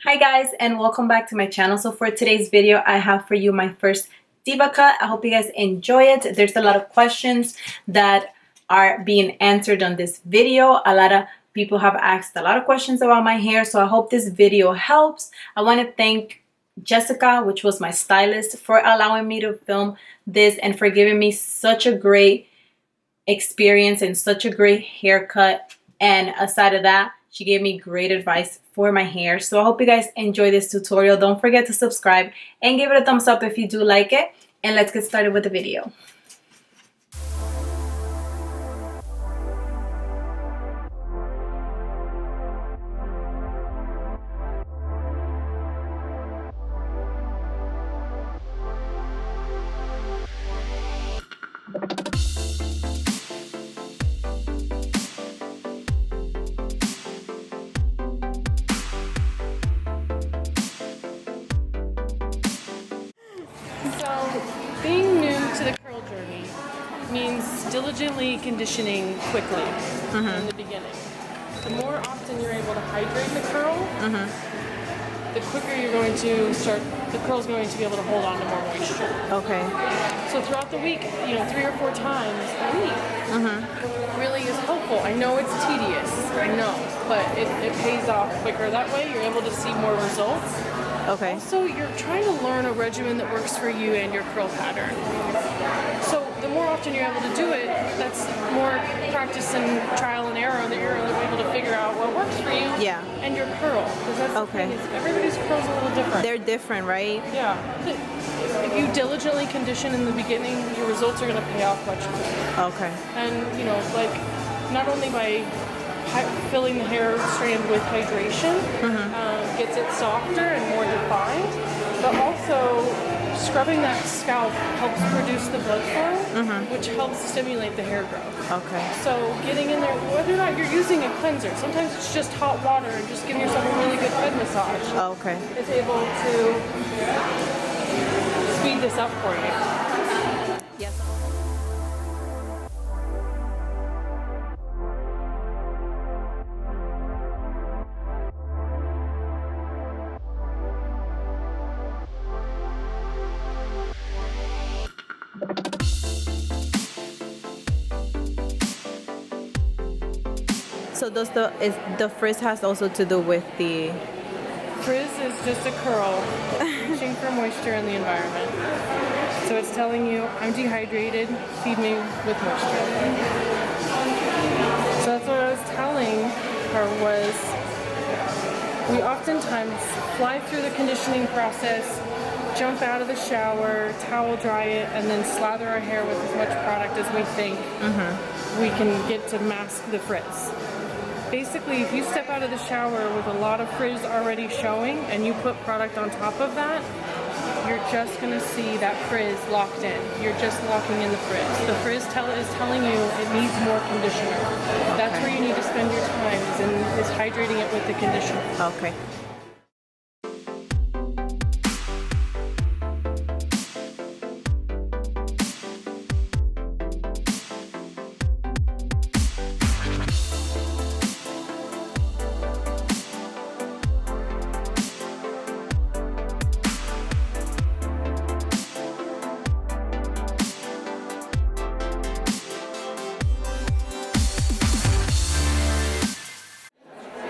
Hi guys, and welcome back to my channel. So for today's video, I have for you my first DevaCut. I hope you guys enjoy it. There's a lot of questions that are being answered on this video. A lot of people have asked a lot of questions about my hair, so I hope this video helps. I want to thank Jessica, which was my stylist, for allowing me to film this and for giving me such a great experience and such a great haircut. And aside of that, she gave me great advice for my hair. So I hope you guys enjoy this tutorial. Don't forget to subscribe and give it a thumbs up if you do like it. And let's get started with the video. Being new to the curl journey means diligently conditioning quickly in the beginning. The more often you're able to hydrate the curl, the quicker you're going to start, the curl's going to be able to hold on to more moisture. Okay. So throughout the week, 3 or 4 times a week really is helpful. I know it's tedious, I know, but it pays off quicker that way. You're able to see more results. Okay. So you're trying to learn a regimen that works for you and your curl pattern. So the more often you're able to do it, that's more practice and trial and error that you're able to figure out what works for you and your curl. Because that's the thing, is everybody's curl's a little different. They're different, right? Yeah. If you diligently condition in the beginning, your results are going to pay off much quicker. Okay. And not only by filling the hair strand with hydration gets it softer and more defined, but also scrubbing that scalp helps produce the blood flow, which helps stimulate the hair growth. Okay. So getting in there, whether or not you're using a cleanser, sometimes it's just hot water and just giving yourself a really good head massage. Okay. It's able to speed this up for you. Yes. So does the frizz has also to do with the... Frizz is just a curl reaching for moisture in the environment. So it's telling you, I'm dehydrated, feed me with moisture. So that's what I was telling her was, we oftentimes fly through the conditioning process, jump out of the shower, towel dry it, and then slather our hair with as much product as we think we can get to mask the frizz. Basically, if you step out of the shower with a lot of frizz already showing and you put product on top of that, you're just going to see that frizz locked in. You're just locking in the frizz. The frizz is telling you it needs more conditioner. That's where you need to spend your time, is hydrating it with the conditioner. Okay.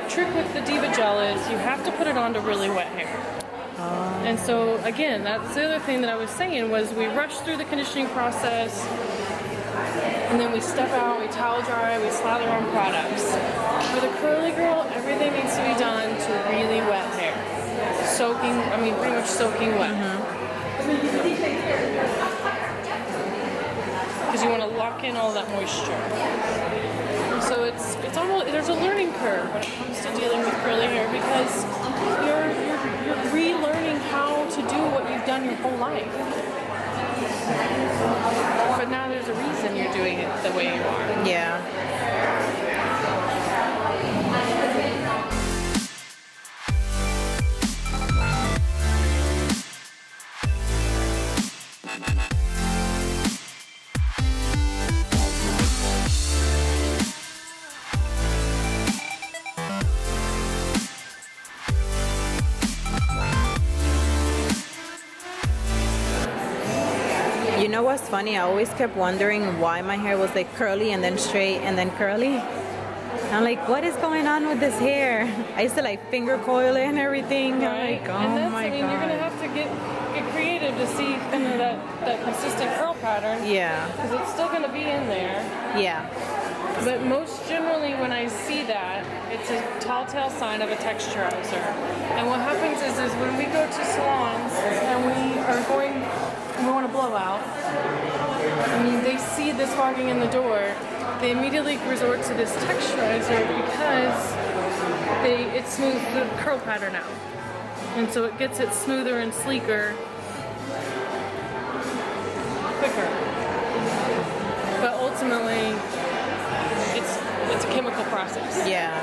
Trick with the Diva Gel is you have to put it on to really wet hair. And so again, that's the other thing that I was saying was we rush through the conditioning process and then we step out, we towel dry, we slather on products. For the curly girl, everything needs to be done to really wet hair. Pretty much soaking wet. Because you want to lock in all that moisture. So it's almost, there's a learning curve when it comes to dealing with curly hair because you're relearning how to do what you've done your whole life. But now there's a reason you're doing it the way you are. Yeah. know what's funny? I always kept wondering why my hair was like curly and then straight and then curly. I'm like, what is going on with this hair? I used to like finger coil it and everything. Right. I'm like, oh and that's, my I mean, god. you're gonna have to get creative to see kind of that consistent curl pattern. Yeah. Because it's still gonna be in there. Yeah. But most generally when I see that, it's a telltale sign of a texturizer. And what happens is when we go to salons and we want to blow out, I mean, they see this walking in the door, they immediately resort to this texturizer because it smooths the curl pattern out. And so it gets it smoother and sleeker quicker. But ultimately, it's a chemical process. Yeah.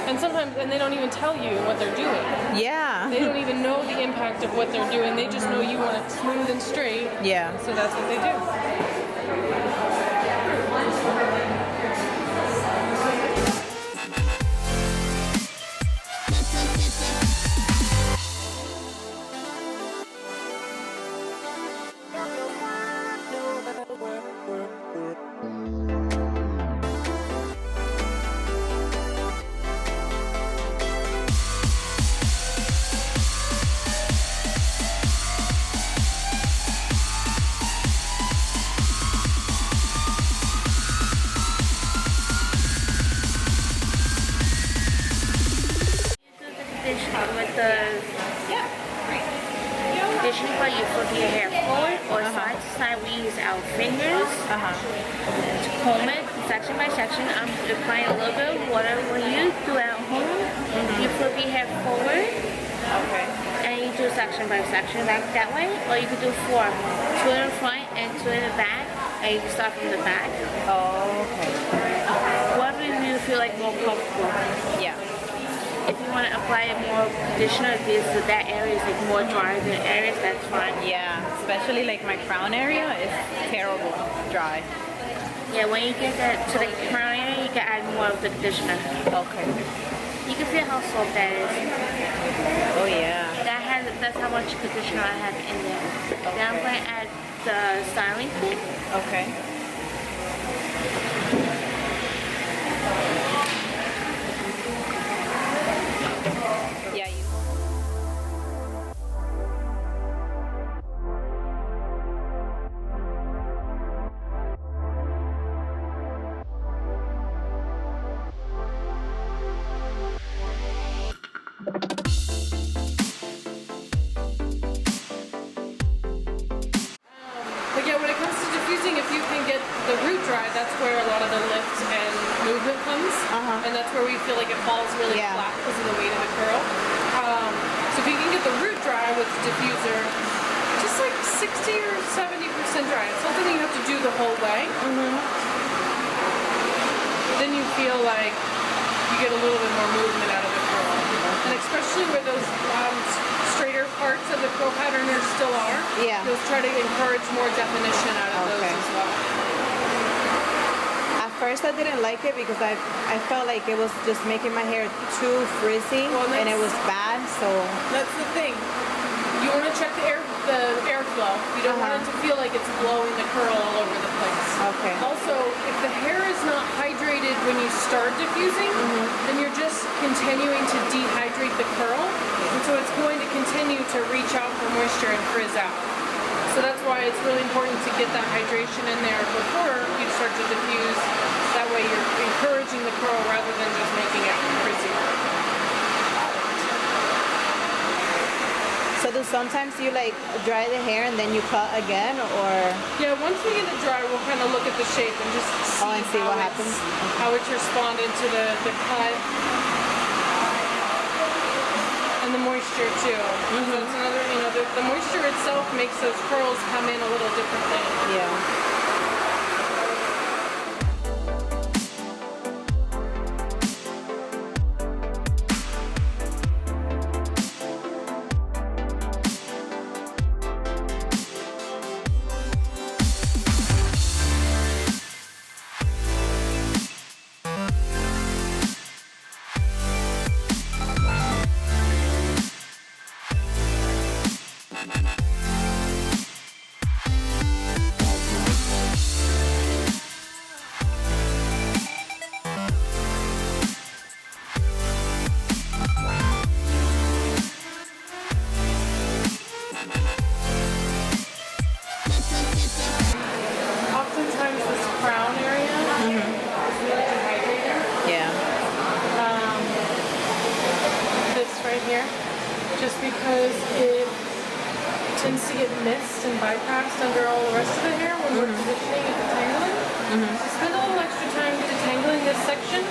And sometimes, and they don't even tell you what they're doing. Yeah. They don't even know the impact of what they're doing. They just know you want it smooth and straight. Yeah. So that's what they do. With the conditioning part, you flip your hair forward or side to side. We use our fingers to comb it section by section. I'm applying a little bit of water. When you do it at home, you flip your hair forward. Okay. And you do section by section like that way, or you could do four. Two in the front and two in the back, and you can start from the back. Oh, okay. Whatever you feel like more comfortable. Yeah. If you want to apply more conditioner, if that area is like more dry than areas, that's fine. Yeah, especially like my crown area is terrible dry. Yeah, when you get that to the crown area, you can add more of the conditioner. Okay. You can feel how soft that is. Oh yeah. That's how much conditioner I have in there. Okay. Now I'm going to add the styling kit. Okay. Yeah. But yeah, when it comes to diffusing, if you can get the root dry, that's where a lot of the lift and movement comes. And that's where we feel like it falls really flat because of the weight of the curl. So if you can get the root dry with the diffuser, just like 60 or 70% dry. It's not something you have to do the whole way. Then you feel like you get a little bit more movement out of the curl. And especially where those straighter parts of the curl pattern still are. Yeah. You'll try to encourage more definition out of those as well. At first I didn't like it because I felt like it was just making my hair too frizzy and it was bad, so. That's the thing. You want to check the airflow. You don't want it to feel like it's blowing the curl all over the place. Okay. Also, if the hair is not hydrated when you start diffusing, then you're just continuing to dehydrate the curl, and so it's going to continue to reach out for moisture and frizz out. So that's why it's really important to get that hydration in there before you start to diffuse. That way you're encouraging the curl rather than just making it frizzy. So do sometimes you like dry the hair and then you cut again, or? Yeah, once we get it dry, we'll kind of look at the shape and just see, what happens. how it's responded to the cut and the moisture too. So it's another, the moisture itself makes those curls come in a little differently. Yeah. tends to get missed and bypassed under all the rest of the hair when we're conditioning and detangling. So spend a little extra time detangling this section.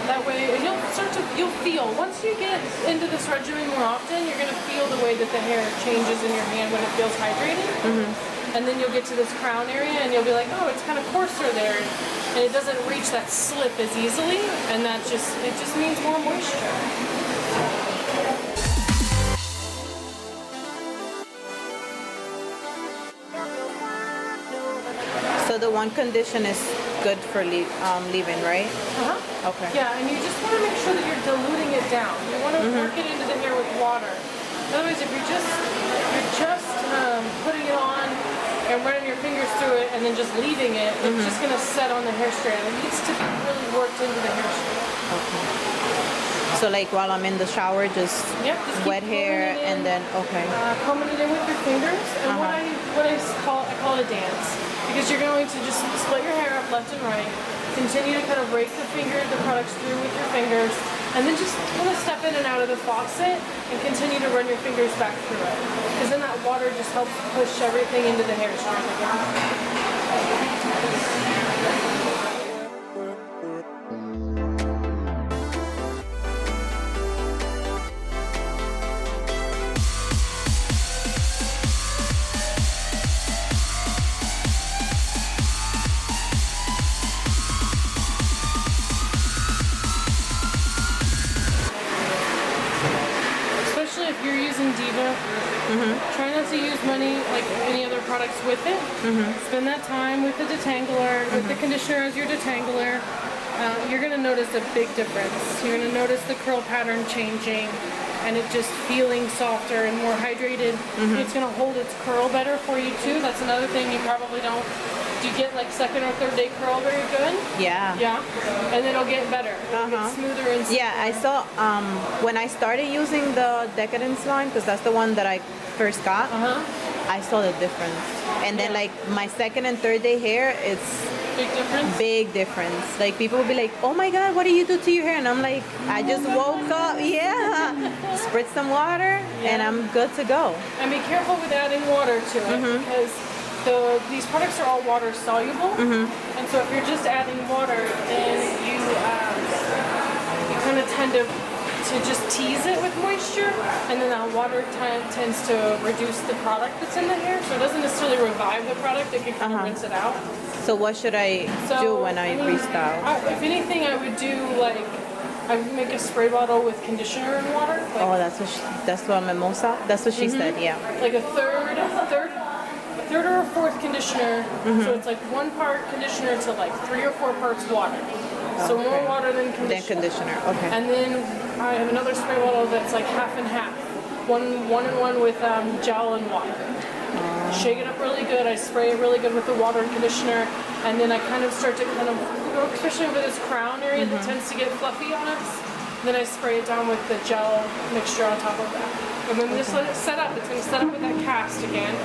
That way, and you'll feel, once you get into this regimen more often, you're going to feel the way that the hair changes in your hand when it feels hydrated. And then you'll get to this crown area and you'll be like, oh, it's kind of coarser there. And it doesn't reach that slip as easily. And it just means more moisture. So the one condition is good for leave-in, right? Okay. Yeah, and you just want to make sure that you're diluting it down. You want to work it into the hair with water. Otherwise, if you're just putting it on and running your fingers through it and then just leaving it, it's just going to set on the hair strand. It needs to be really worked into the hair strand. Okay. So like while I'm in the shower, just wet hair and then combing it in with your fingers. And what I call it a dance, because you're going to just split your hair up left and right, continue to kind of rake the products through with your fingers, and then just kind of step in and out of the faucet and continue to run your fingers back through it, because then that water just helps push everything into the hair strand again. If you're using Diva, try not to use money like any other products with it. Spend that time with the detangler, with the conditioner as your detangler. You're going to notice a big difference. You're going to notice the curl pattern changing and it just feeling softer and more hydrated. It's going to hold its curl better for you too. That's another thing you probably don't. Do you get like second or third day curl very good? Yeah. Yeah? And then it'll get better. It'll get smoother and smoother. Yeah, I saw when I started using the Decadence line, because that's the one that I first got, I saw the difference. And then like my second and third day hair, it's big difference. Big difference. Like people will be like, "Oh my God, what do you do to your hair?" And I'm like, "I just woke up, spritz some water, and I'm good to go." And be careful with adding water to it because these products are all water soluble, and so if you're just adding water, then you kind of tend to just tease it with moisture, and then that water tends to reduce the product that's in the hair, so it doesn't necessarily revive the product, it can kind of rinse it out. So what should I do when I restyle? If anything, I would do like, I would make a spray bottle with conditioner and water. Like, that's what Mimosa, that's what she said, yeah. Like a third or a fourth conditioner, so it's like 1 part conditioner to like 3 or 4 parts water. So more water than conditioner. Okay. And then I have another spray bottle that's like half and half. One and one with gel and water. Shake it up really good. I spray it really good with the water and conditioner, and then I kind of start to especially over this crown area that tends to get fluffy on us. Then I spray it down with the gel mixture on top of that. And then just let it set up. It's going to set up with that cast again.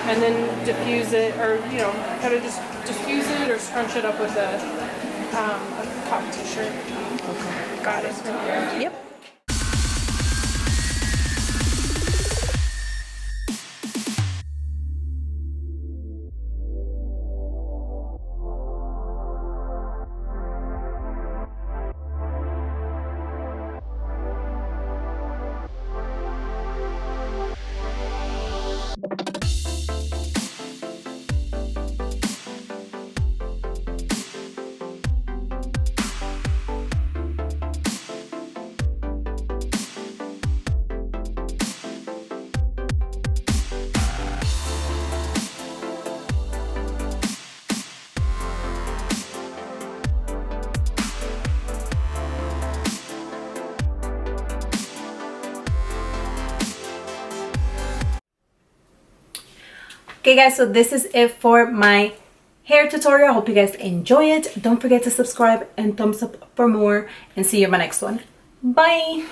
And then diffuse it, or kind of just diffuse it or scrunch it up with a cotton t-shirt. Okay, got it. Yep. Okay guys, so this is it for my hair tutorial. I hope you guys enjoy it. Don't forget to subscribe and thumbs up for more, and see you in my next one. Bye.